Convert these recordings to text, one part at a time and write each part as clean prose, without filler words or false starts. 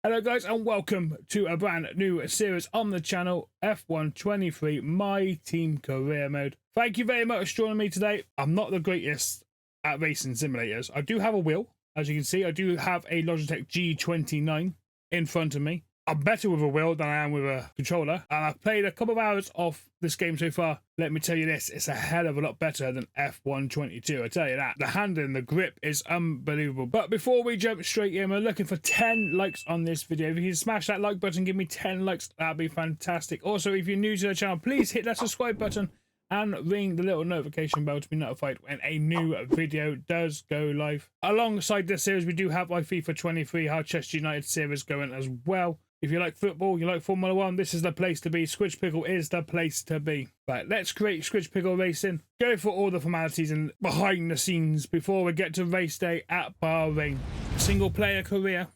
Hello guys and welcome to a brand new series on the channel, F1 23 My Team Career Mode. Thank you very much for joining me today. I'm not the greatest at racing simulators. I do have a wheel, as you can see. I do have a Logitech G29 in front of me. I'm better with a wheel than I am with a controller, and I've played a couple of hours of this game so far. Let me tell you this, it's a hell of a lot better than F1 22, I tell you that. The handling, the grip is unbelievable. But before we jump straight in, we're looking for 10 likes on this video. If you can smash that like button, give me 10 likes, that'd be fantastic. Also, if you're new to the channel, please hit that subscribe button and ring the little notification bell to be notified when a new video does go live. Alongside this series, we do have my FIFA 23 Hard Chest United series going as well. If you like football, you like Formula 1, this is the place to be. SquidgePickle is the place to be. Right, let's create SquidgePickle Racing. Go for all the formalities and behind the scenes before we get to race day at Bahrain. Single player career.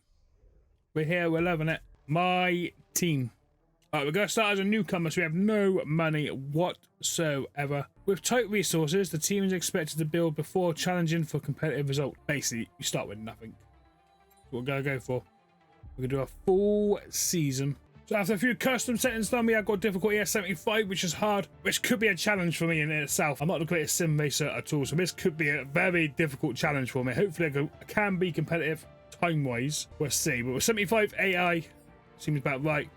We're here, we're loving it. My team. Right, we're going to start as a newcomer, so we have no money whatsoever. With tight resources, the team is expected to build before challenging for competitive result. Basically, you start with nothing. That's what we're going to go for. We're going to do a full season. So after a few custom settings done, we have got difficulty at 75, which is hard, which could be a challenge for me in itself. I'm not the greatest sim racer at all, so this could be a very difficult challenge for me. Hopefully I can be competitive time-wise. We'll see. But with 75 AI, seems about right.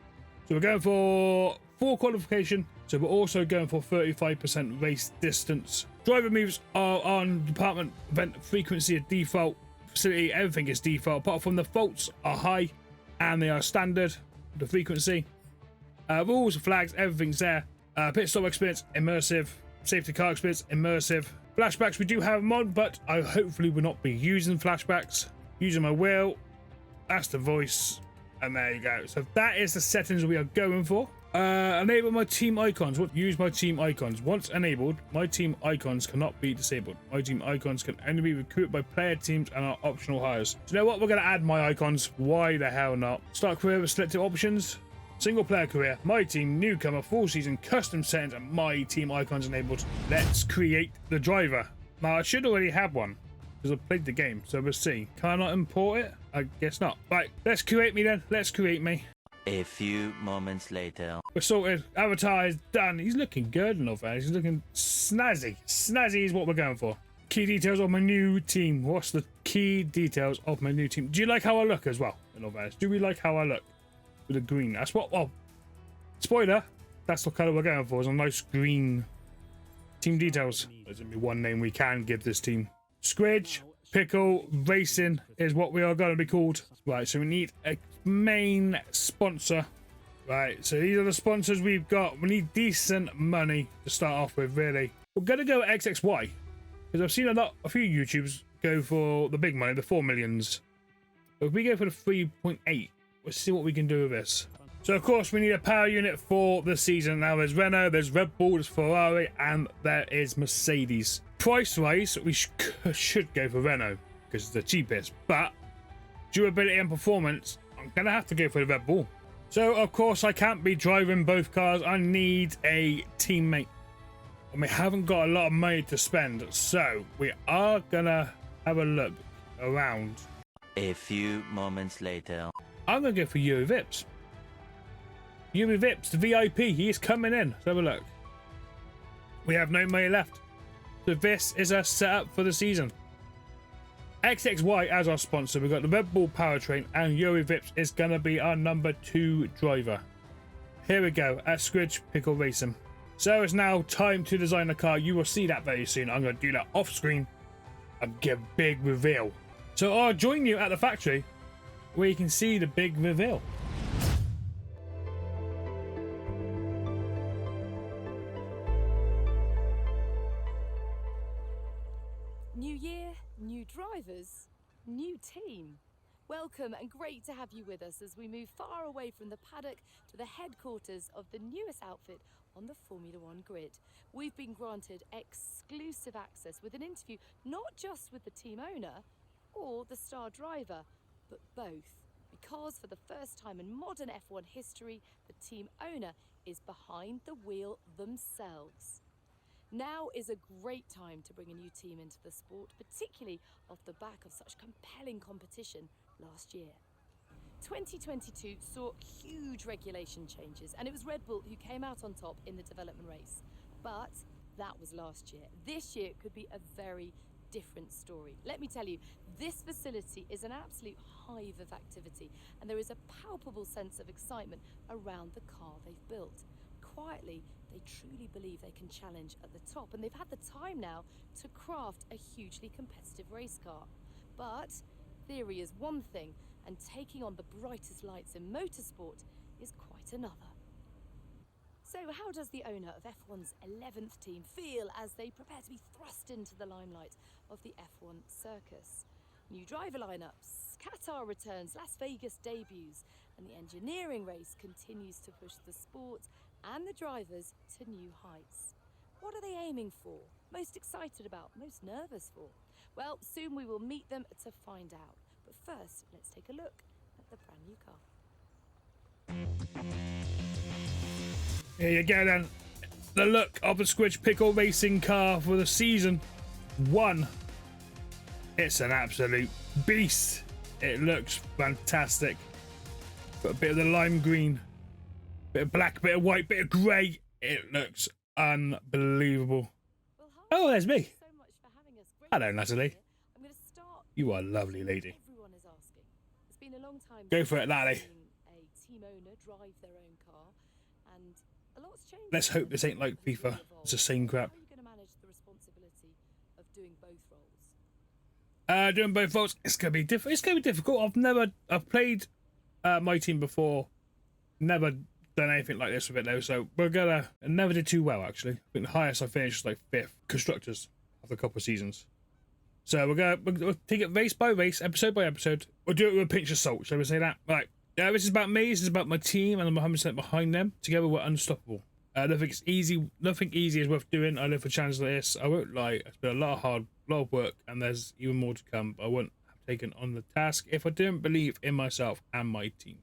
So we're going for full qualification. So we're also going for 35% race distance. Driver moves are on department event frequency at default. Facility, everything is default, apart from the faults are high and they are standard. The frequency, rules, flags, everything's there. Pit stop experience, immersive. Safety car experience, immersive. Flashbacks, we do have them on, but I hopefully will not be using flashbacks. Using my wheel, that's the voice, and there you go. So that is the settings we are going for. Enable my team icons. Use my team icons. Once enabled, my team icons cannot be disabled. My team icons can only be recruited by player teams and are optional hires. So you know what? We're going to add my icons. Why the hell not? Start career with selected options. Single player career. My team, newcomer, full season, custom settings, and my team icons enabled. Let's create the driver. Now, I should already have one because I've played the game. So we'll see. Can I not import it? I guess not. Right, let's create me then. Let's create me. A few moments later. We're sorted. Avatar is done. He's looking good enough. He's looking snazzy. Snazzy is what we're going for. Key details of my new team. What's the key details of my new team? Do you like how I look as well? Do we like how I look? With the green. That's what... Well, spoiler. That's the colour we're going for. Is a nice green. Team details. There's only one name we can give this team. SquidgePickle Racing is what we are going to be called. Right, so we need a main sponsor. Right, so these are the sponsors we've got. We need decent money to start off with, really. We're going to go XXY because I've seen a few YouTubers go for the big money, the 4 millions. But if we go for the 3.8, let's see what we can do with this. So, of course, we need a power unit for the season. Now, there's Renault, there's Red Bull, there's Ferrari, and there is Mercedes. Price-wise, we should go for Renault because it's the cheapest. But durability and performance, I'm going to have to go for the Red Bull. So, of course, I can't be driving both cars. I need a teammate. And we haven't got a lot of money to spend. So, we are going to have a look around. A few moments later. I'm going to go for Yuri Vips. Yuri Vips, the VIP. He is coming in. Let's have a look. We have no money left. So, this is a setup for the season. XXY as our sponsor. We've got the Red Bull powertrain, and Yuri Vips is going to be our number 2 driver. Here we go at SquidgePickle Racing. So it's now time to design the car. You will see that very soon. I'm going to do that off screen and give a big reveal. So I'll join you at the factory where you can see the big reveal. New year, new drivers, new team. Welcome and great to have you with us as we move far away from the paddock to the headquarters of the newest outfit on the Formula One grid. We've been granted exclusive access with an interview not just with the team owner or the star driver, but both. Because for the first time in modern F1 history, the team owner is behind the wheel themselves. Now is a great time to bring a new team into the sport, particularly off the back of such compelling competition last year. 2022 saw huge regulation changes, and it was Red Bull who came out on top in the development race. But that was last year. This year could be a very different story. Let me tell you, this facility is an absolute hive of activity, and there is a palpable sense of excitement around the car they've built. Quietly, they truly believe they can challenge at the top, and they've had the time now to craft a hugely competitive race car. But theory is one thing, and taking on the brightest lights in motorsport is quite another. So how does the owner of F1's 11th team feel as they prepare to be thrust into the limelight of the F1 circus? New driver lineups, Qatar returns, Las Vegas debuts, and the engineering race continues to push the sport and the drivers to new heights. What are they aiming for? Most excited about? Most nervous for? Well, soon we will meet them to find out. But first, let's take a look at the brand new car. Here you go then. The look of the SquidgePickle Racing car for the season 1. It's an absolute beast. It looks fantastic. Got a bit of the lime green, bit of black, bit of white, bit of grey. It looks unbelievable. Well, hi. Oh, there's me. Thank you so much for having us. Great Hello, to be Natalie. here. I'm going to start. You are a lovely lady. Everyone is asking. It's been a long time. Go since for it, I've Natalie. seen a team owner drive their own car, and a lot's changed. Let's hope this ain't like FIFA. It's the same crap. How are you going to manage the responsibility of doing both roles? Doing both votes, it's gonna be difficult. It's gonna be difficult. I've played my team before, never done anything like this with it though. So I never did too well actually. I think the highest I finished was like 5th constructors after a couple of seasons. So we'll take it race by race, episode by episode. We'll do it with a pinch of salt. Shall we say that? Right. Yeah, this is about me. This is about my team, and I'm 100% behind them. Together we're unstoppable. I don't think it's easy. Nothing easy is worth doing. I live for challenges like this. I won't lie. It's been a lot of work, and there's even more to come. I wouldn't have taken on the task if I didn't believe in myself and my team.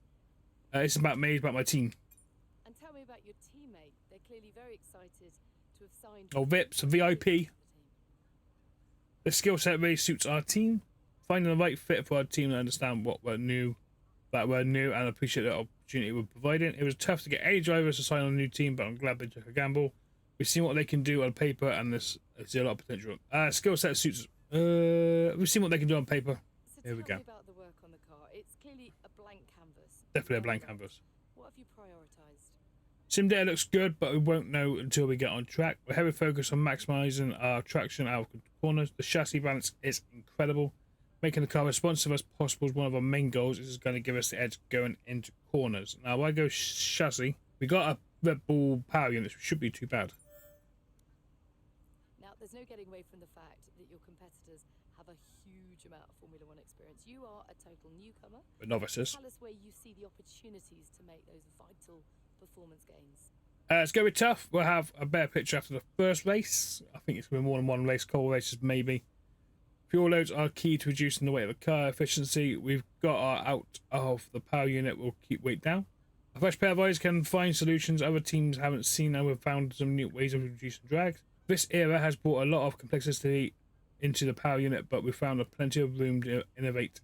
It's about me. It's about my team. And tell me about your teammate. They're clearly very excited to have signed. Oh, VIPs, VIP. The skill set really suits our team. Finding the right fit for our team and understand what we're new, and appreciate the opportunity we're providing. It was tough to get any drivers to sign on a new team, but I'm glad they took a gamble. We've seen what they can do on paper, and there's a lot of potential. Skill set suits. We've seen what they can do on paper. So Here we tell go. me about the work on the car. It's clearly a blank canvas. Definitely a blank canvas. What have you prioritised? Sim data looks good, but we won't know until we get on track. We're heavy focus on maximising our traction out of corners. The chassis balance is incredible. Making the car responsive as possible is one of our main goals. This is going to give us the edge going into corners. Now, I go chassis. We got a Red Bull power unit, which shouldn't be too bad. Now, there's no getting away from the fact that your competitors have a huge amount of Formula One experience. You are a total newcomer. But novices. Tell us where you see the opportunities to make those vital performance gains. It's going to be tough. We'll have a better picture after the first race. I think it's going to be more than one race, couple races maybe. Fuel loads are key to reducing the weight of the car. Efficiency, we've got our out of the power unit will keep weight down. A fresh pair of eyes can find solutions other teams haven't seen, and we've found some new ways of reducing drag. This era has brought a lot of complexity into the power unit, but we've found plenty of room to innovate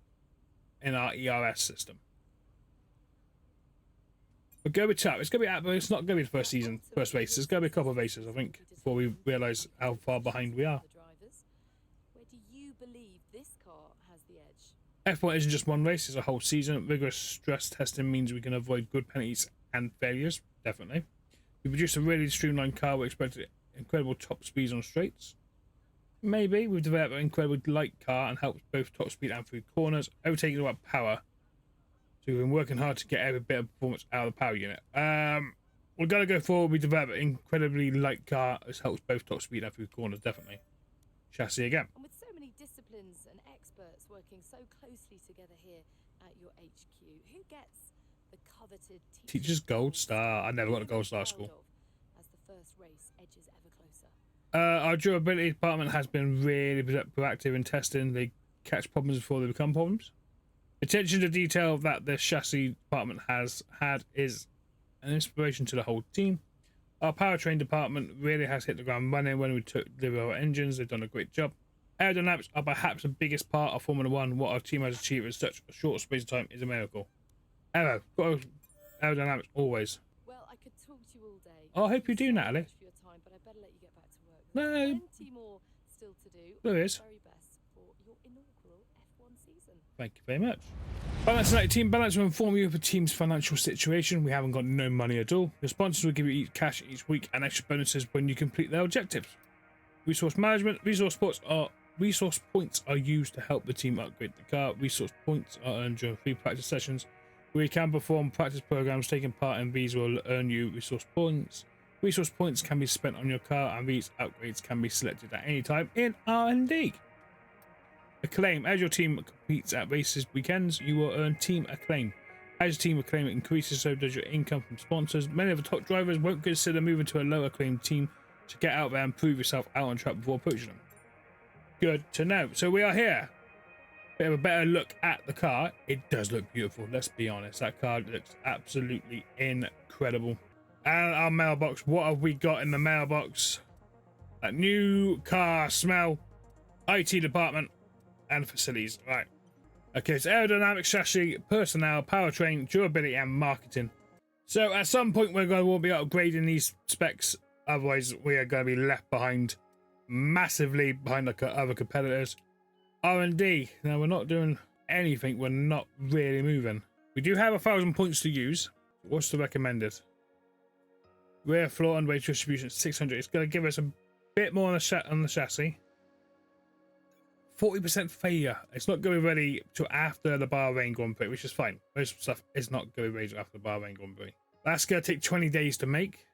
in our ERS system. We're going to be tough. It's going to be, it's not going to be the first race. It's going to be a couple of races, I think, before we realise how far behind we are. Where do you believe this car has the edge? F1 isn't just one race, it's a whole season. Rigorous stress testing means we can avoid good penalties and failures, definitely. We produced a really streamlined car. We expect incredible top speeds on straights. Maybe we've developed an incredibly light car and helps both top speed and through corners. Overtaking about power. So we've been working hard to get every bit of performance out of the power unit. We're going to go forward. We developed an incredibly light car. This helps both top speed and through corners, definitely. Chassis again. And with so many disciplines and experts working so closely together here at your HQ, who gets the coveted Teacher's Gold Star. I never got a Gold Star at school. As the first race edges ever closer. Our durability department has been really proactive in testing. They catch problems before they become problems. Attention to detail that the chassis department has had is an inspiration to the whole team. Our powertrain department really has hit the ground running when we took delivery of our engines. They've done a great job. Aerodynamics are perhaps the biggest part of Formula One. What our team has achieved in such a short space of time is a miracle. Arrow. Got aerodynamics always. Well, I could talk to you all day. Oh, I hope you Thank do, so Natalie. much for your time, but I better let you get back to work. There's No, plenty more still to do. there is. Very best for your inaugural F1 season. Thank you very much. Balance United Team Balance will inform you of the team's financial situation. We haven't got no money at all. Your sponsors will give you cash each week and extra bonuses when you complete their objectives. Resource management. Resource points are used to help the team upgrade the car. Resource points are earned during free practice sessions where you can perform practice programs. Taking part in these will earn you resource points. Resource points can be spent on your car, and these upgrades can be selected at any time in R&D. Acclaim. As your team competes at races weekends, you will earn team acclaim. As your team acclaim increases, so does your income from sponsors. Many of the top drivers won't consider moving to a low acclaim team to get out there and prove yourself out on track before approaching them. Good to know. So we are here. Bit of a better look at the car. It does look beautiful, let's be honest. That car looks absolutely incredible. And our mailbox. What have we got in the mailbox? That new car smell. IT department. And facilities. Right. Okay, it's aerodynamics, chassis, personnel, powertrain, durability, and marketing. So at some point we're going to be upgrading these specs. Otherwise we are going to be left behind, massively behind the other competitors. R&D. Now we're not doing anything. We're not really moving. We do have 1,000 points to use. What's the recommended? Rear floor and weight distribution 600. It's going to give us a bit more on the chassis. 40% failure. It's not going to be ready till after the Bahrain Grand Prix, which is fine. Most stuff is not going to be ready till after the Bahrain Grand Prix. That's going to take 20 days to make.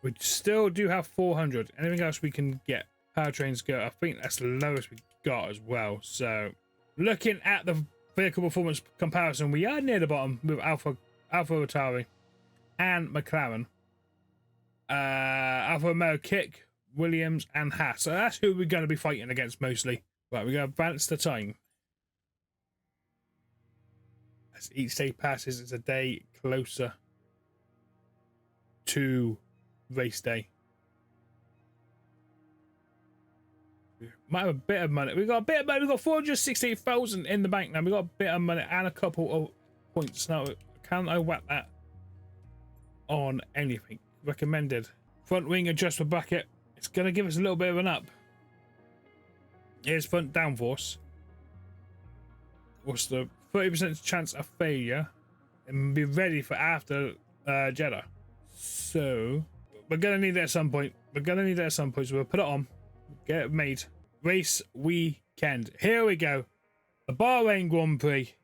We still do have 400. Anything else we can get? Powertrains go. I think that's the lowest we got as well. So, looking at the vehicle performance comparison, we are near the bottom with Alfa Romeo and McLaren. Alfa Romeo, Kick, Williams, and Haas. So that's who we're going to be fighting against mostly. Right, we're going to advance the time. As each day passes, it's a day closer to race day. We might have a bit of money. We've got a bit of money. We've got 468,000 in the bank now. We've got a bit of money and a couple of points. Now, can I whack that on anything? Recommended. Front wing adjustment bracket. It's going to give us a little bit of an up. Here's front downforce. What's the 30% chance of failure? And be ready for after Jeddah. So, we're going to need it at some point. So we'll put it on. Get it made. Race weekend. Here we go. The Bahrain Grand Prix.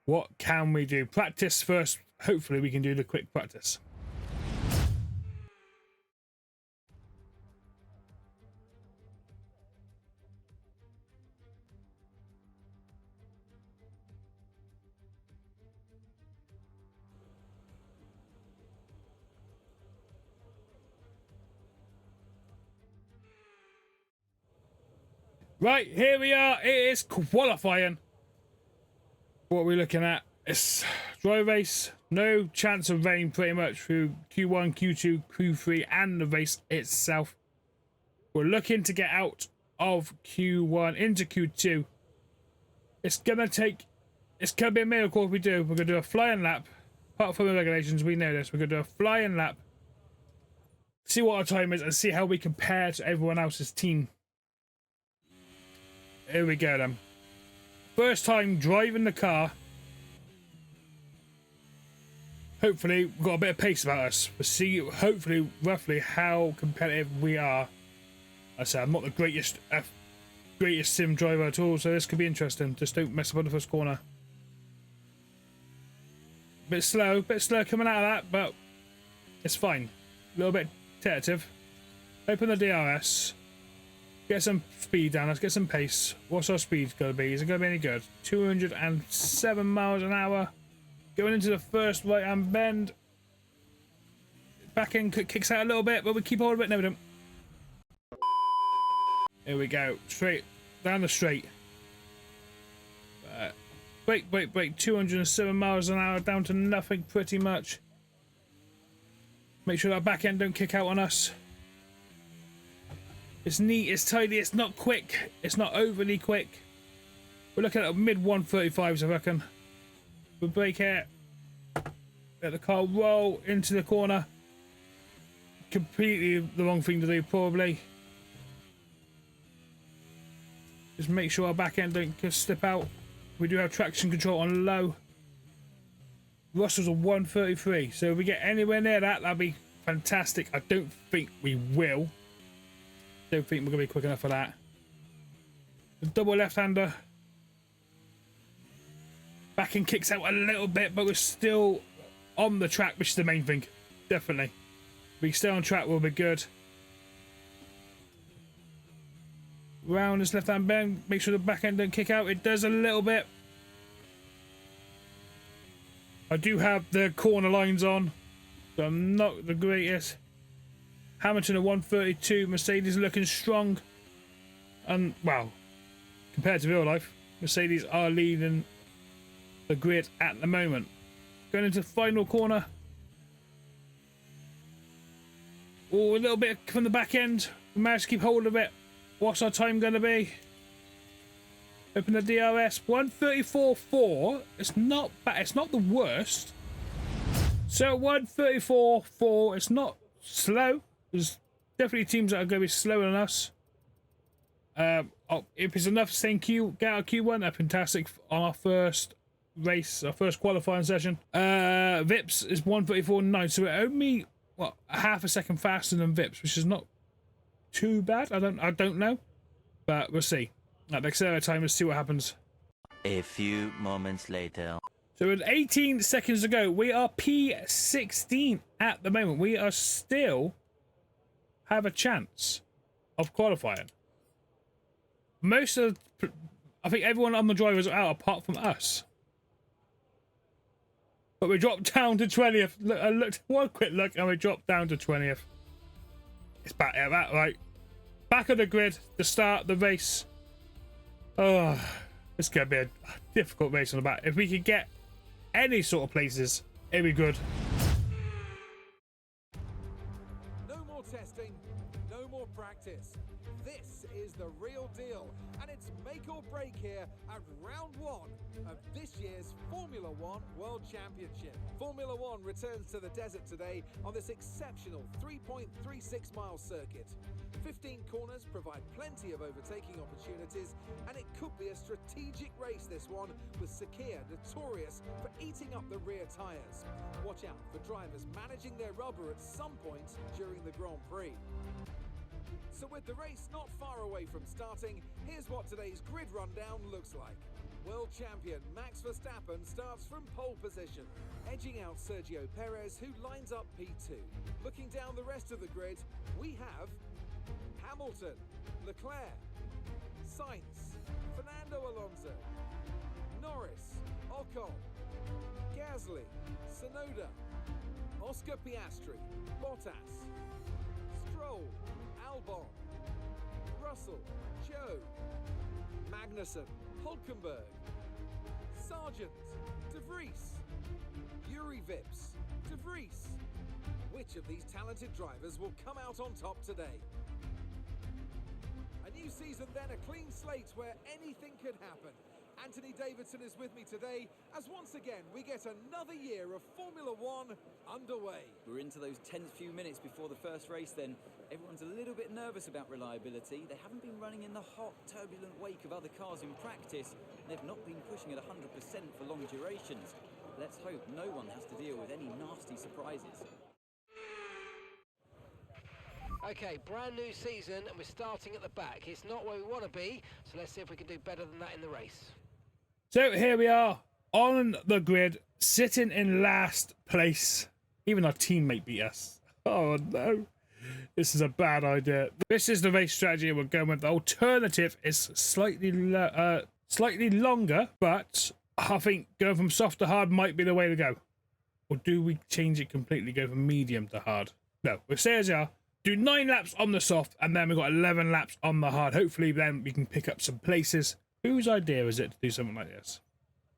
What can we do? Practice first. Hopefully we can do the quick practice. Right, here we are. It is qualifying. What are we looking at? It's dry race. No chance of rain pretty much through Q1, Q2, Q3, and the race itself. We're looking to get out of Q1 into Q2. It's going to be a miracle if we do. We're going to do a flying lap. Apart from the regulations, we know this. We're going to do a flying lap. See what our time is and see how we compare to everyone else's team. Here we go then. First time driving the car. Hopefully we've got a bit of pace about us. We'll see hopefully roughly how competitive we are. I said I'm not the greatest sim driver at all, so this could be interesting. Just don't mess up on the first corner. Bit slow coming out of that, but it's fine. A little bit tentative. Open the DRS. Get some speed down. Let's get some pace. What's our speed going to be? Is it going to be any good? 207 miles an hour. Going into the first right-hand bend. Back end kicks out a little bit, but we keep hold of it. No, we don't. Here we go. Straight. Down the straight. Brake. 207 miles an hour down to nothing pretty much. Make sure that back end don't kick out on us. It's neat, it's tidy, it's not quick. It's not overly quick. We're looking at mid 135s, I reckon. We brake here. Let the car roll into the corner. Completely the wrong thing to do, probably. Just make sure our back end don't slip out. We do have traction control on low. Russell's a 133, so if we get anywhere near that, that'd be fantastic. I don't think we will. Don't think we're gonna be quick enough for that. The double left-hander. Back end kicks out a little bit, but we're still on the track, which is the main thing. Definitely. If we stay on track, we'll be good. Round this left-hand bend. Make sure the back end don't kick out. It does a little bit. I do have the corner lines on, so I'm not the greatest. Hamilton at 132. Mercedes looking strong. And, well, compared to real life, Mercedes are leading the grid at the moment. Going into the final corner. Oh, a little bit from the back end. We managed to keep hold of it. What's our time going to be? Open the DRS. 134.4. It's not bad. It's not the worst. So 134.4. It's not slow. There's definitely teams that are going to be slower than us. If it's enough to stay in Q, get out of Q1, that's fantastic on our first race, our first qualifying session. Vips is 134.9, so we're only what, a half a second faster than Vips, which is not too bad. I don't know, but we'll see. At the accelerator time, let's see what happens. A few moments later. So with 18 seconds to go, we are P16 at the moment. We are still have a chance of qualifying. Most of, I think everyone on the drivers are out apart from us. But we dropped down to 20th. Look, I looked one quick look and we dropped down to 20th. It's back at that, right? Back of the grid to start the race. Oh, it's going to be a difficult race on the back. If we could get any sort of places, it'd be good. No more testing, no more practice. This is the real deal, and it's make or break here at round one of this year's Formula One World Championship. Formula One returns to the desert today on this exceptional 3.36 mile circuit. 15 corners provide plenty of overtaking opportunities, and it could be a strategic race, this one, with Sakir notorious for eating up the rear tyres. Watch out for drivers managing their rubber at some point during the Grand Prix. So with the race not far away from starting, here's what today's grid rundown looks like. World champion Max Verstappen starts from pole position, edging out Sergio Perez, who lines up P2. Looking down the rest of the grid, we have Hamilton, Leclerc, Sainz, Fernando Alonso, Norris, Ocon, Gasly, Tsunoda, Oscar Piastri, Bottas, Stroll, Albon, Russell, Joe, Magnussen, Hulkenberg, Sargent, De Vries, Yuri Vips, De Vries. Which of these talented drivers will come out on top today? A new season then, a clean slate where anything could happen. Anthony Davidson is with me today as once again we get another year of Formula One underway. We're into those tense few minutes before the first race then. Everyone's a little bit nervous about reliability. They haven't been running in the hot, turbulent wake of other cars in practice. They've not been pushing at 100% for long durations. Let's hope no one has to deal with any nasty surprises. Okay, brand new season and we're starting at the back. It's not where we want to be, so let's see if we can do better than that in the race. So here we are on the grid, sitting in last place. Even our teammate beat us. Oh no, this is a bad idea. This is the race strategy we're going with. The alternative is slightly longer, but I think going from soft to hard might be the way to go. Or do we change it completely, go from medium to hard? No, we'll stay as we are. Do 9 laps on the soft, and then we've got 11 laps on the hard. Hopefully then we can pick up some places. Whose idea is it to do something like this?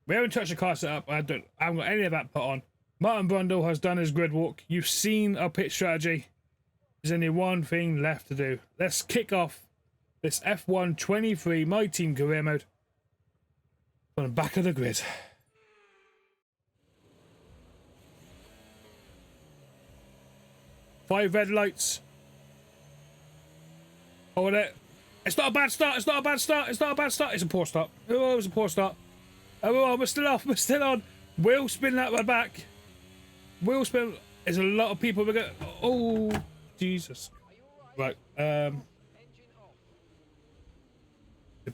We haven't touched the car setup. I haven't got any of that put on. Martin Brundle has done his grid walk. You've seen our pit strategy. There's only one thing left to do. Let's kick off this F1 23 My Team Career Mode on the back of the grid. 5 red lights. Hold it. It's not a bad start. It's not a bad start. It's not a bad start. It's a poor start. Oh, it was a poor start. Oh, we're still off. We're still on. Wheel spin that one back. Wheel spin. There's a lot of people. We're going. Oh, Jesus. Right. It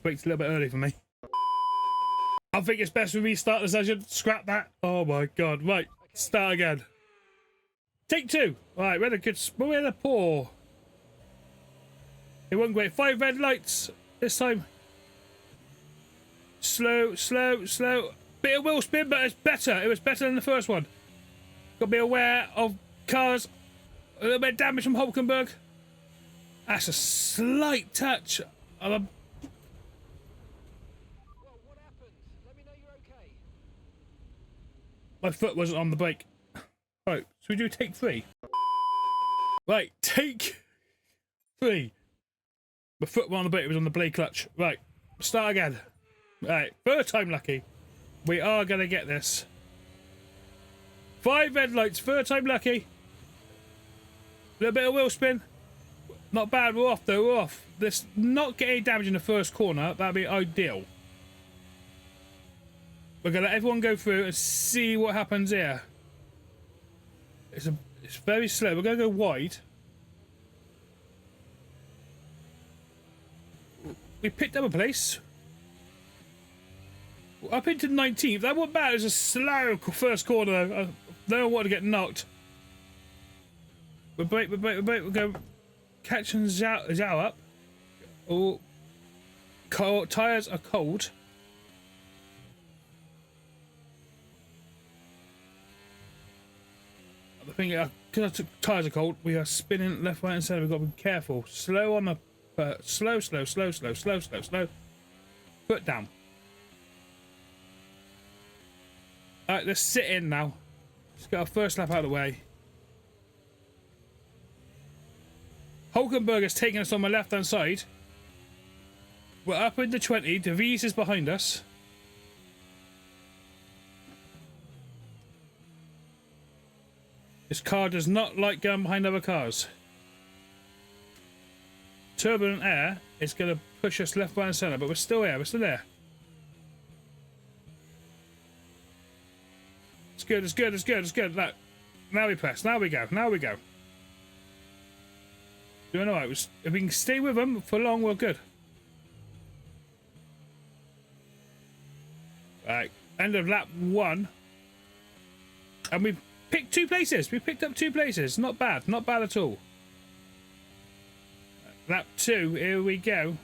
breaks a little bit early for me. I think it's best we restart the session. Scrap that. Oh my God. Right. Start again. Take 2. Right. We're in a poor. It wasn't great. 5 red lights this time. Slow, slow, slow. Bit of wheel spin, but it's better. It was better than the first one. Got to be aware of cars. A little bit of damage from Hulkenberg. That's a slight touch. Well, what happened? Let me know you're okay. My foot wasn't on the brake. Right, so we do take 3. Right, take 3. My foot was on the brake, it was on the blade clutch. Right, start again. Right, third time lucky. We are going to get this. 5 red lights, third time lucky. A little bit of wheel spin. Not bad, we're off though, we're off. Let's not get any damage in the first corner, that'd be ideal. We're going to let everyone go through and see what happens here. It's very slow, we're going to go wide. We picked up a place. Up into 19th. That wasn't bad. It was a slow first corner. No one wanted to get knocked. We break. We go. Catching Zhao up. Oh, cold. Tires are cold. I think because tires are cold, we are spinning left, right, and centre. We've got to be careful. Slow on the. Slow. Foot down. Alright, let's sit in now. Let's get our first lap out of the way. Hulkenberg is taking us on my left hand side. We're up into 20. De Vries is behind us. This car does not like going behind other cars. Turbulent air is going to push us left, right, and centre, but we're still here. We're still there. It's good. It's good. It's good. It's good. Look, now we press. Now we go. Now we go. Doing all right. If we can stay with them for long, we're good. Right. End of lap 1, and we picked 2 places. We picked up 2 places. Not bad. Not bad at all. Lap 2, here we go.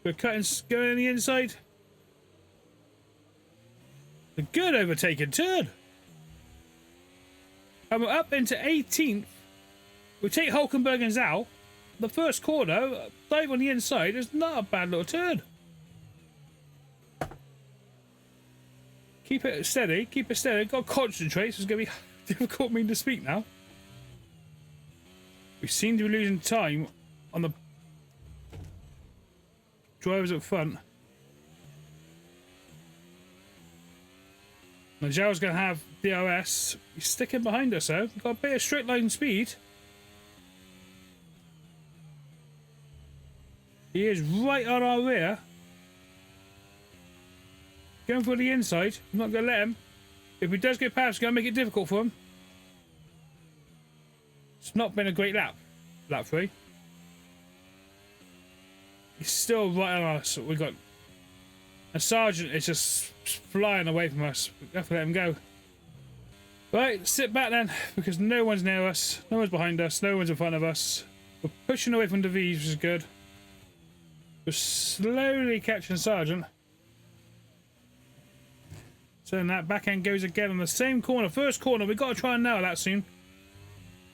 We're going on the inside. A good overtaken turn. And we're up into 18th. We take Hulkenberg and Zhao. The first corner, dive on the inside, is not a bad little turn. Keep it steady, keep it steady. Got to concentrate, so it's going to be difficult for me to speak now. We seem to be losing time on the drivers up front. Now Zhao's going to have DRS. He's sticking behind us though. We've got a bit of straight line speed. He is right on our rear. Going for the inside. I'm not going to let him. If he does get past, it's going to make it difficult for him. It's not been a great lap. Lap 3. He's still right on us. We've got a sergeant is just flying away from us. We have to let him go. Right, sit back then, because no one's near us, no one's behind us, no one's in front of us. We're pushing away from De Vries, which is good. We're slowly catching Sergeant. So then that back end goes again on the same corner. First corner, we've got to try and nail that soon.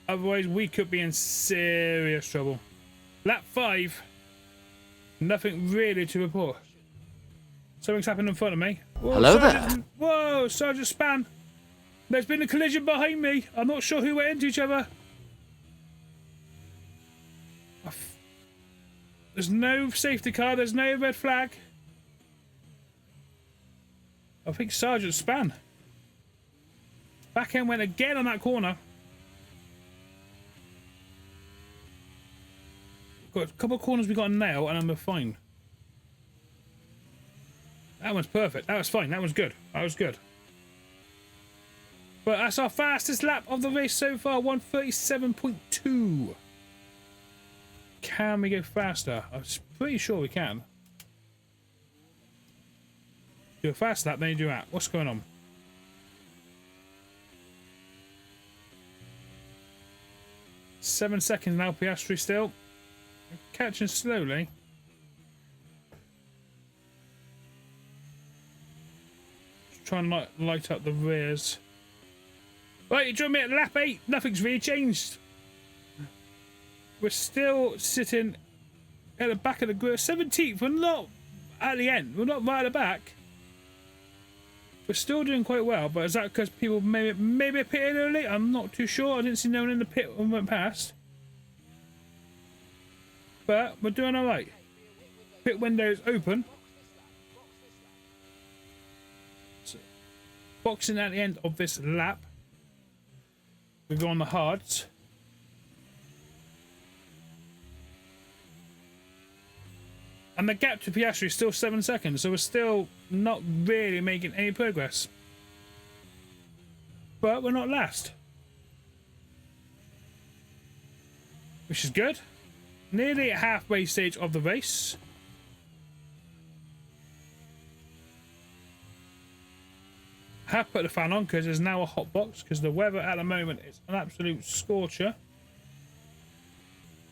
Otherwise, we could be in serious trouble. Lap 5. Nothing really to report. Something's happened in front of me. Whoa, Hello Sergeant, there. Whoa, Sergeant Span. There's been a collision behind me. I'm not sure who went into each other. There's no safety car. There's no red flag. I think Sergeant Span. Back end went again on that corner. got a couple of corners we got to nail, and then we're fine. That one's perfect. That was fine. That was good. That was good. But that's our fastest lap of the race so far. 1:37.2. Can we go faster? I'm pretty sure we can. Do a fast lap, then you do that. What's going on? Seven seconds now, Piastri still. Catching slowly. Just trying to light up the rears. Right, you join me at lap 8. Nothing's really changed. We're still sitting at the back of the grid. 17th. We're not at the end. We're not right at the back. We're still doing quite well, but is that because people maybe pitted early? I'm not too sure. I didn't see no one in the pit when we went past. But we're doing alright. Pit window's open. So, boxing at the end of this lap. We go on the hards. And the gap to Piastri is still 7 seconds, so we're still not really making any progress. But we're not last. Which is good. Nearly at halfway stage of the race. I have put the fan on because there's now a hot box, because the weather at the moment is an absolute scorcher.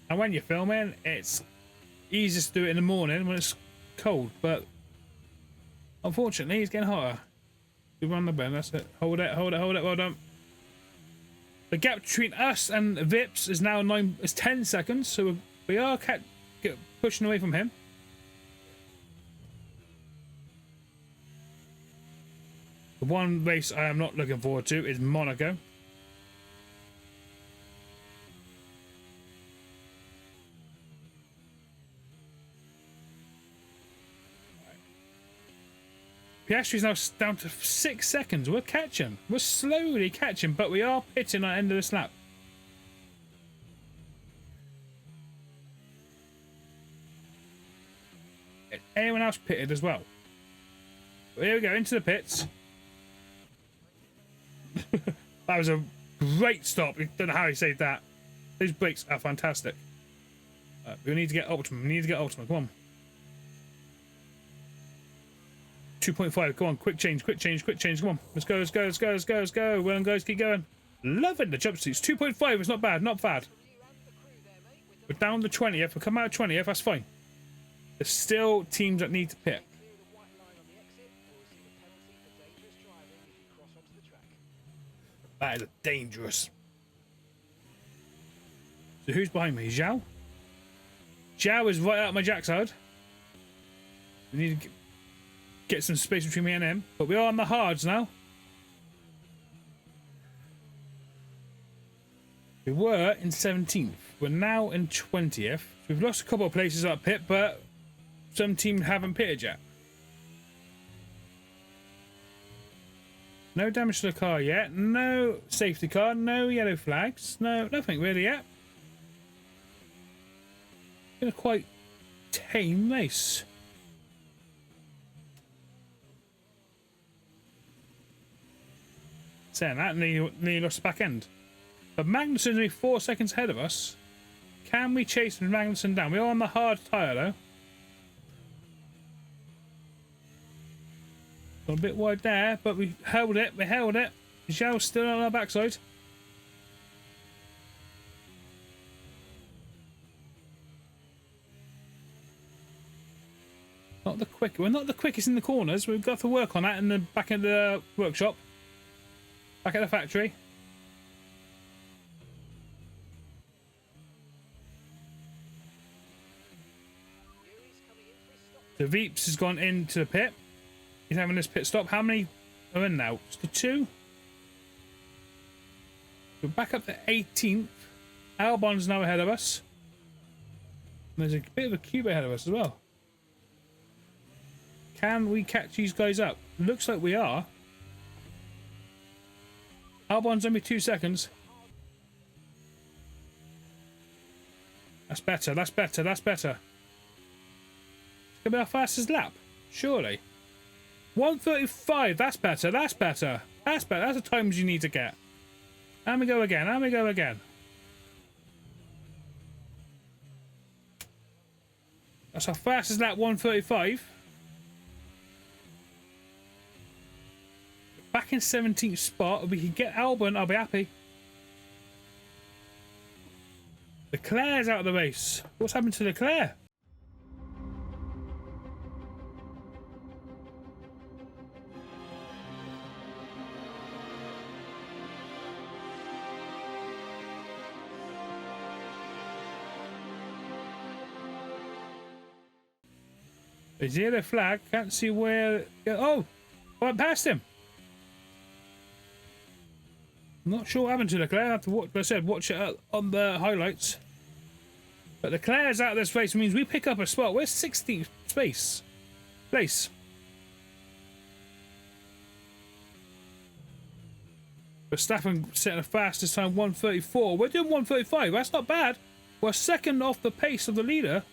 And when you're filming, it's easiest to do it in the morning when it's cold, but unfortunately it's getting hotter. We run the bend, that's it. Hold it, hold it, hold it, well done. The gap between us and Vips is now 10 seconds, so we are pushing away from him. The one race I am not looking forward to is Monaco. Piastri's now down to 6 seconds. We're catching. We're slowly catching, but we are pitting at the end of this lap. Is anyone else pitted as well? Here we go, into the pits. That was a great stop. I don't know how he saved that. Those brakes are fantastic. We need to get Optimum. We need to get Optimum. Come on. 2.5. Go on. Quick change. Quick change. Quick change. Come on. Let's go. Let's go. Let's go. Let's go. Let's go. Well done, guys. Keep going. Loving the jumpsuits. 2.5. It's not bad. Not bad. We're down to 20th. We'll come out of 20th. That's fine. There's still teams that need to pit. That is dangerous. So who's behind me? Zhao? Zhao is right out my jack side. We need to get some space between me and him. But we are on the hards now. We were in 17th. We're now in 20th. We've lost a couple of places up pit, but some teams haven't pitted yet. No damage to the car yet. No safety car. No yellow flags. No, nothing really yet. Been a quite tame race. Saying that, nearly lost the back end. But Magnussen's only 4 seconds ahead of us. Can we chase Magnussen down? We are on the hard tyre though. Got a bit wide there, but we held it. We held it. Zhao's still on our backside. Not the quick. We're not the quickest in the corners. We've got to work on that in the back of the workshop. Back at the factory. The Veeps has gone into the pit. He's having this pit stop. How many are in now? Just the 2? We're back up to 18th. Albon's now ahead of us. And there's a bit of a cube ahead of us as well. Can we catch these guys up? Looks like we are. Albon's only 2 seconds. That's better. That's better. That's better. It's gonna be our fastest lap, surely. 1:35. That's better. That's better. That's better. That's the times you need to get. And we go again. And we go again. That's our fastest lap. 1:35. Back in 17th spot. If we can get Albon, I'll be happy. Leclerc's out of the race. What's happened to Leclerc? Is here the flag? Can't see where. Oh, I went past him. I'm not sure what happened to Leclerc. I have to watch. Like I said, watch it on the highlights. But Leclerc's out of this race means we pick up a spot. We're 16th place. Verstappen setting the fastest time 1:34. We're doing 1:35. That's not bad. We're second off the pace of the leader.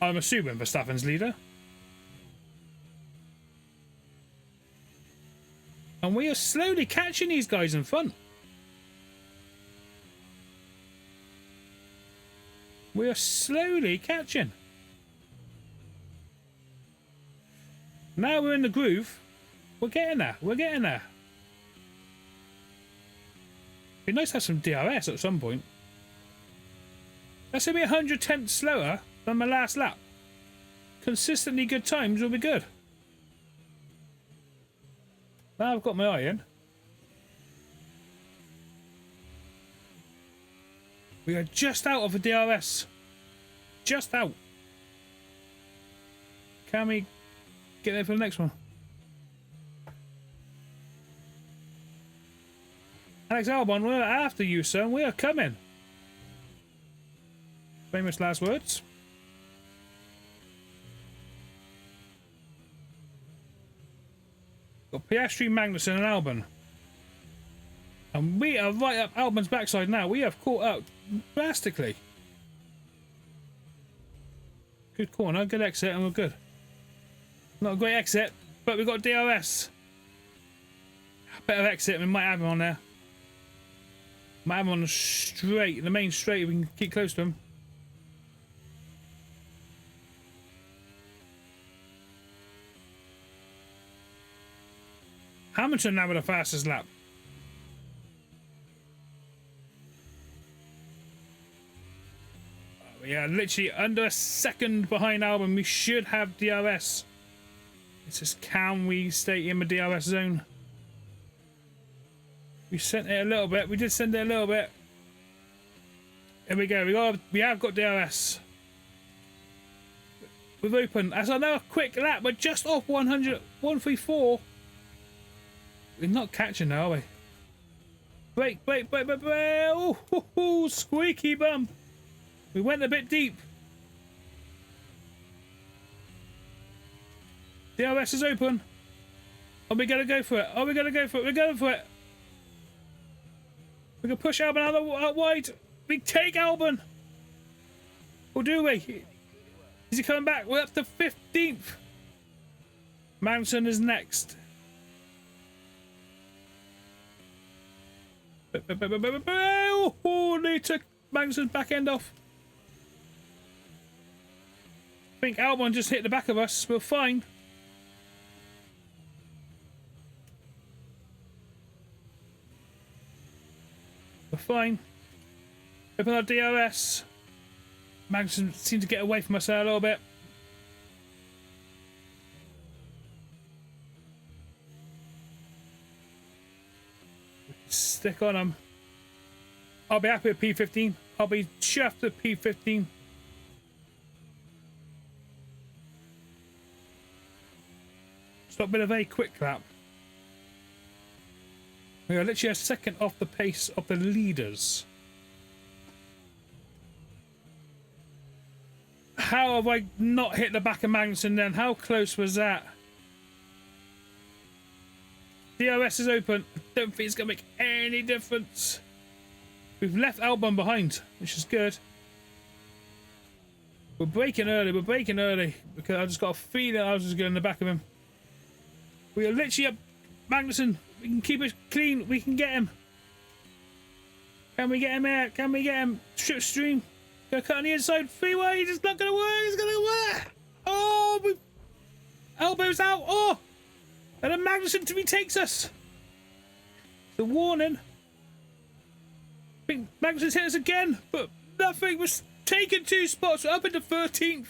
I'm assuming Verstappen's leader. And we are slowly catching these guys in front. We are slowly catching. Now we're in the groove. We're getting there. We're getting there. It'd be nice to have some DRS at some point. That's going to be 100 slower than my last lap. Consistently good times will be good. Now I've got my eye in. We are just out of the DRS. Just out. Can we get there for the next one? Alex Albon, we're after you, son. We are coming. Famous last words. Got Piastri, Magnussen and Albon. And we are right up Albon's backside now. We have caught up drastically. Good corner, good exit, and we're good. Not a great exit, but we've got DRS. Better exit, we might have him on there. Might have him on the straight, the main straight, if we can keep close to him. Hamilton now with the fastest lap. We are literally under a second behind Albon. We should have DRS. It's just, can we stay in the DRS zone? We sent it a little bit. We did send it a little bit. Here we go. We have got DRS. We've opened. That's another quick lap. We're just off 100, 134. We're not catching now, are we? Brake. Oh, squeaky bum. We went a bit deep. DRS is open. Are we going to go for it? We're going for it. We can push Albon out wide. We take Albon. Or do we? Is he coming back? We're up to 15th. Magnussen is next. Oh, they took Magnussen's back end off. I think Albon just hit the back of us. We're fine. We're fine. Open our DRS. Magnussen seemed to get away from us there a little bit. Stick on him. I'll be happy with P15. I'll be chuffed with P15. It's not been a very quick lap. We are literally a second off the pace of the leaders. How have I not hit the back of Magnussen then? How close was that? DRS is open. I don't think it's going to make any difference. We've left Albon behind, which is good. We're breaking early. We're breaking early because I just got a feeling I was just going in the back of him. We are literally up. Magnussen, we can keep it clean. We can get him. Can we get him here? Can we get him? Strip stream. Gonna cut on the inside. Freeway. It's not gonna work. It's gonna work. Oh, elbows out. Oh, and then Magnussen retakes us. The warning. I think Magnussen's hit us again, but nothing. Was taken 2 spots. We're up into 13th.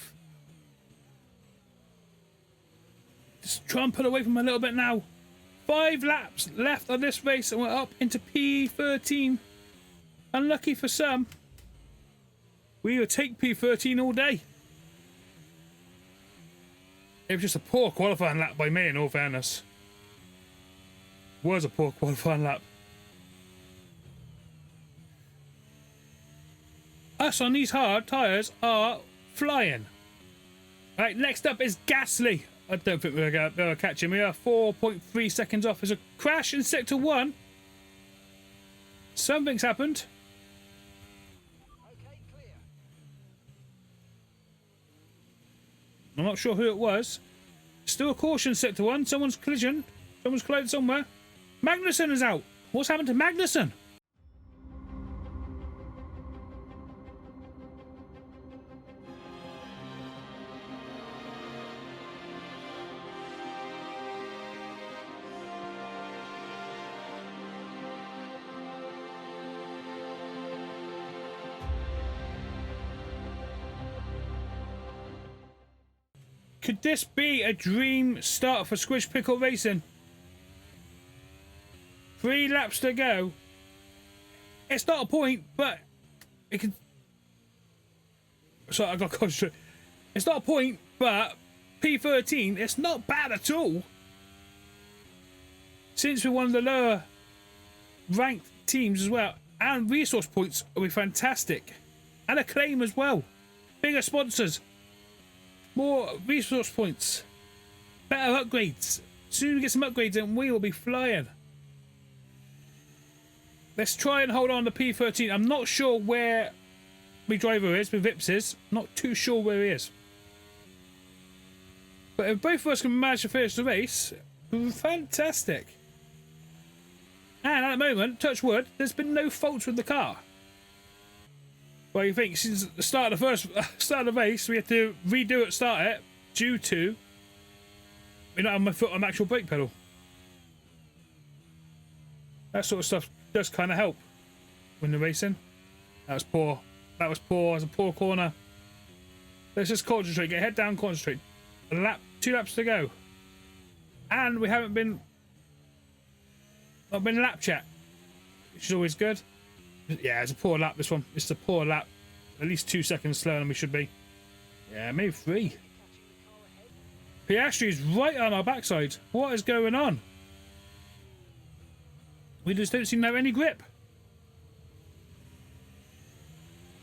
Just try and pull away from him a little bit now. 5 laps left on this race and we're up into P13. Unlucky for some. We will take P13 all day. It was just a poor qualifying lap by me in all fairness. Was a poor qualifying lap. Us on these hard tyres are flying. Right, next up is Gasly. I don't think we're going to be able to catch him. We are 4.3 seconds off. There's a crash in sector 1. Something's happened. Okay, clear. I'm not sure who it was. Still a caution sector 1. Someone's collision. Someone's collided somewhere. Magnussen is out. What's happened to Magnussen? Could this be a dream start for SquidgePickle Racing? 3 laps to go. It's not a point, but it could. Sorry, I got concentrate. It's not a point, but P13. It's not bad at all. Since we're one of the lower ranked teams as well, and resource points will be fantastic, and acclaim as well. Bigger sponsors. More resource points. Better upgrades. Soon we get some upgrades and we will be flying. Let's try and hold on to P13. I'm not sure where my driver is with Vips is. Not too sure where he is. But if both of us can manage to finish the race, fantastic. And at the moment, touch wood, there's been no faults with the car. Well, you think since the start of the race, we had to redo it, start it, due to we don't have my foot on the actual brake pedal. That sort of stuff does kind of help when they're racing. That was poor. That was poor. It was a poor corner. Let's just concentrate. Get head down, concentrate. 2 laps to go, and we haven't been lap chat, which is always good. Yeah, it's a poor lap, this one. It's a poor lap. At least 2 seconds slower than we should be. Yeah, maybe 3. Piastri is right on our backside. What is going on? We just don't seem to have any grip.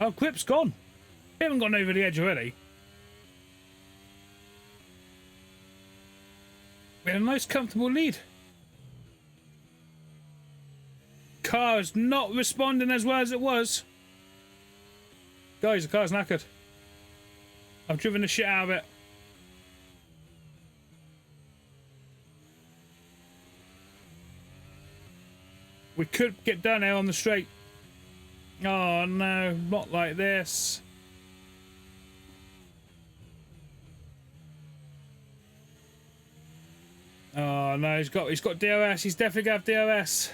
Our grip's gone. We haven't gone over the edge already. We had a nice comfortable lead. Car is not responding as well as it was. Guys, the car's knackered. I've driven the shit out of it. We could get down there on the straight. Oh no, not like this. Oh no, he's got DRS. He's definitely gonna have DRS.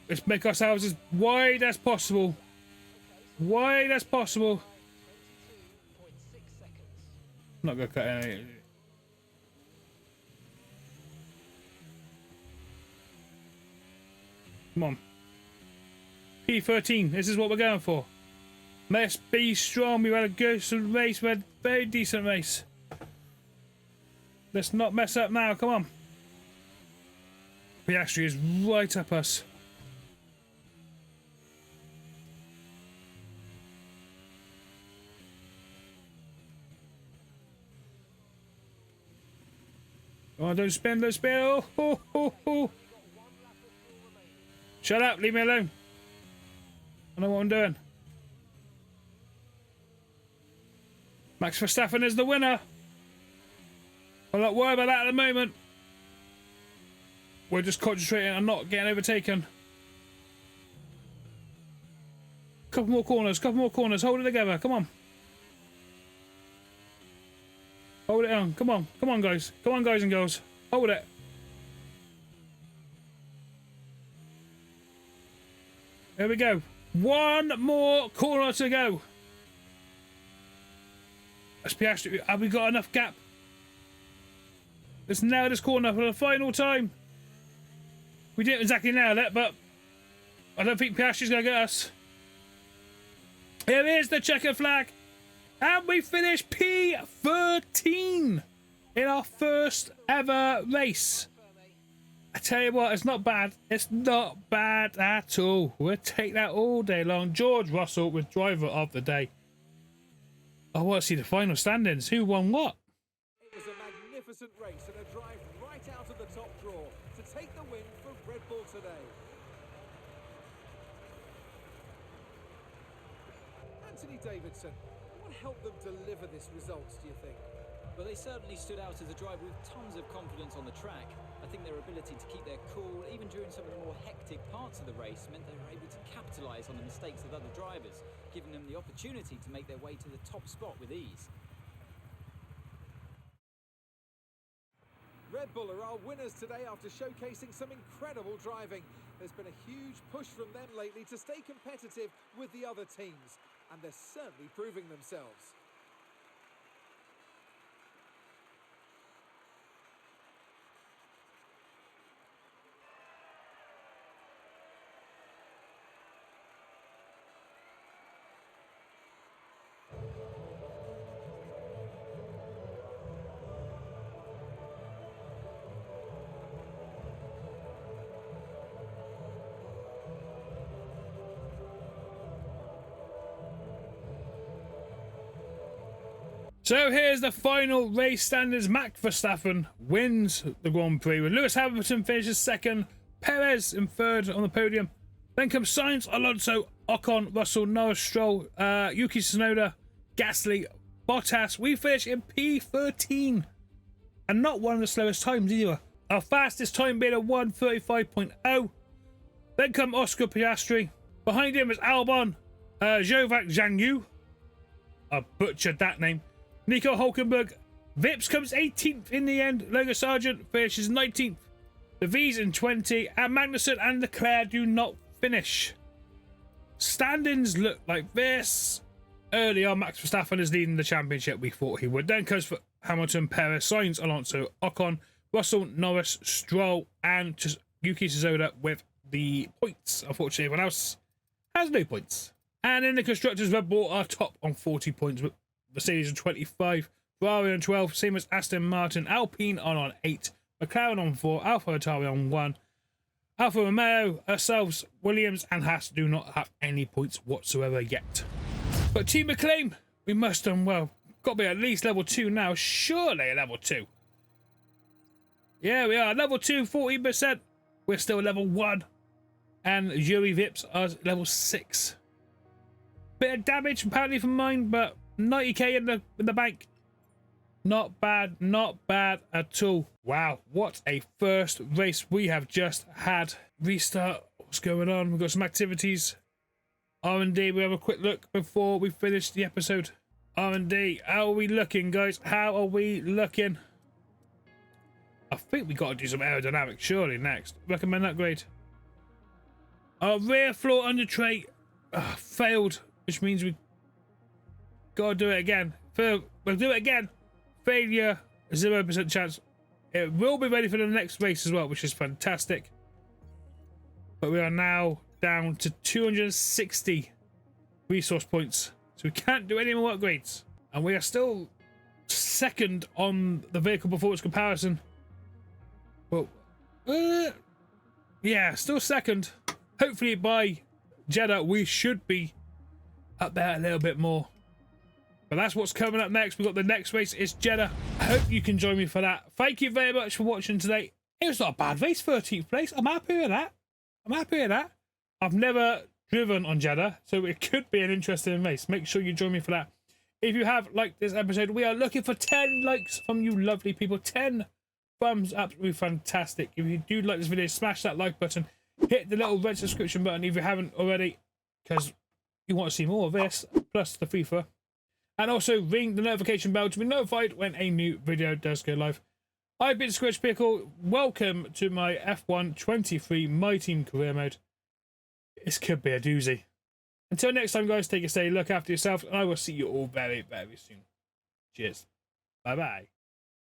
Let's make ourselves as wide as possible. Wide as possible. 22.6 seconds. I'm not gonna cut any. Come on. P13. This is what we're going for. Let's be strong. We've had a good race. We had a very decent race. Let's not mess up now. Come on. Piastri is right up us. Oh, don't spin, don't spin. Oh, ho, ho, ho. Shut up, leave me alone. I know what I'm doing. Max Verstappen is the winner. I'm not worried about that at the moment. We're just concentrating on not getting overtaken. Couple more corners, hold it together, come on. Hold it on, come on guys. Come on guys and girls, hold it. There we go. One more corner to go. Let's Piastri, have we got enough gap? Let's nail this corner for the final time. We didn't exactly nail it, but I don't think Piastri's going to get us. Here is the checkered flag. And we finish P13 in our first ever race. I tell you what, it's not bad. It's not bad at all. We'll take that all day long. George Russell with driver of the day. I want to see the final standings. Who won what? It was a magnificent race and a drive right out of the top draw to take the win for Red Bull today. Anthony Davidson, what helped them deliver this result, do you think? Well, they certainly stood out as a driver with tons of confidence on the track. I think their ability to keep their cool, even during some of the more hectic parts of the race, meant they were able to capitalise on the mistakes of other drivers, giving them the opportunity to make their way to the top spot with ease. Red Bull are our winners today after showcasing some incredible driving. There's been a huge push from them lately to stay competitive with the other teams, and they're certainly proving themselves. So here's the final race standings. Max Verstappen wins the Grand Prix with Lewis Hamilton finishes second, Perez in third on the podium. Then comes Sainz, Alonso, Ocon, Russell, Norris, Stroll, Yuki Tsunoda, Gasly, Bottas. We finish in P13 and not one of the slowest times either. Our fastest time being a 1:35.0. Then come Oscar Piastri. Behind him is Albon, Jovac Zhang. I butchered that name. Nico Hulkenberg. Vips comes 18th in the end. Logan Sargent finishes 19th. The V's in 20. And Magnussen and Leclerc do not finish. Standings look like this. Early on, Max Verstappen is leading the championship. We thought he would. Then comes for Hamilton, Perez, Sainz, Alonso, Ocon, Russell, Norris, Stroll, and just Yuki Tsunoda with the points. Unfortunately, everyone else has no points. And in the constructors, Red Bull are top on 40 points. Mercedes on 25, Ferrari on 12, same as Aston Martin. Alpine on 8, McLaren on 4, AlphaTauri on 1, Alfa Romeo, ourselves, Williams and Haas do not have any points whatsoever yet. But Team McLean, we must have done well. Got to be at least level 2 now, surely a level 2. Yeah, we are level 2, 14%. We're still level 1. And Yuri Vips are level 6. Bit of damage apparently from mine, but 90k in the bank. Not bad at all. Wow, what a first race we have just had. Restart, what's going on? We've got some activities. R&D, we have a quick look before we finish the episode. R&D, how are we looking, guys? How are we looking? I think we got to do some aerodynamics surely next. Recommend upgrade. Our rear floor under tray failed, which means we gotta do it again. We'll do it again. Failure, 0% chance. It will be ready for the next race as well, which is fantastic. But we are now down to 260 resource points, so we can't do any more upgrades. And we are still second on the vehicle performance comparison. Well, yeah, still second. Hopefully by Jeddah we should be up there a little bit more. But that's what's coming up next. We've got the next race is Jeddah. I hope you can join me for that. Thank you very much for watching today. It was not a bad race, 13th place. I'm happy with that. I've never driven on Jeddah, so it could be an interesting race. Make sure you join me for that. If you have liked this episode, we are looking for 10 likes from you lovely people. 10 thumbs up would be fantastic. If you do like this video, smash that like button. Hit the little red subscription button if you haven't already, because you want to see more of this, plus the FIFA. And also ring the notification bell to be notified when a new video does go live. I've been SquidgePickle. Welcome to my F1 23 My Team Career Mode. This could be a doozy. Until next time, guys, take a stay, look after yourself, and I will see you all very, very soon. Cheers. Bye-bye.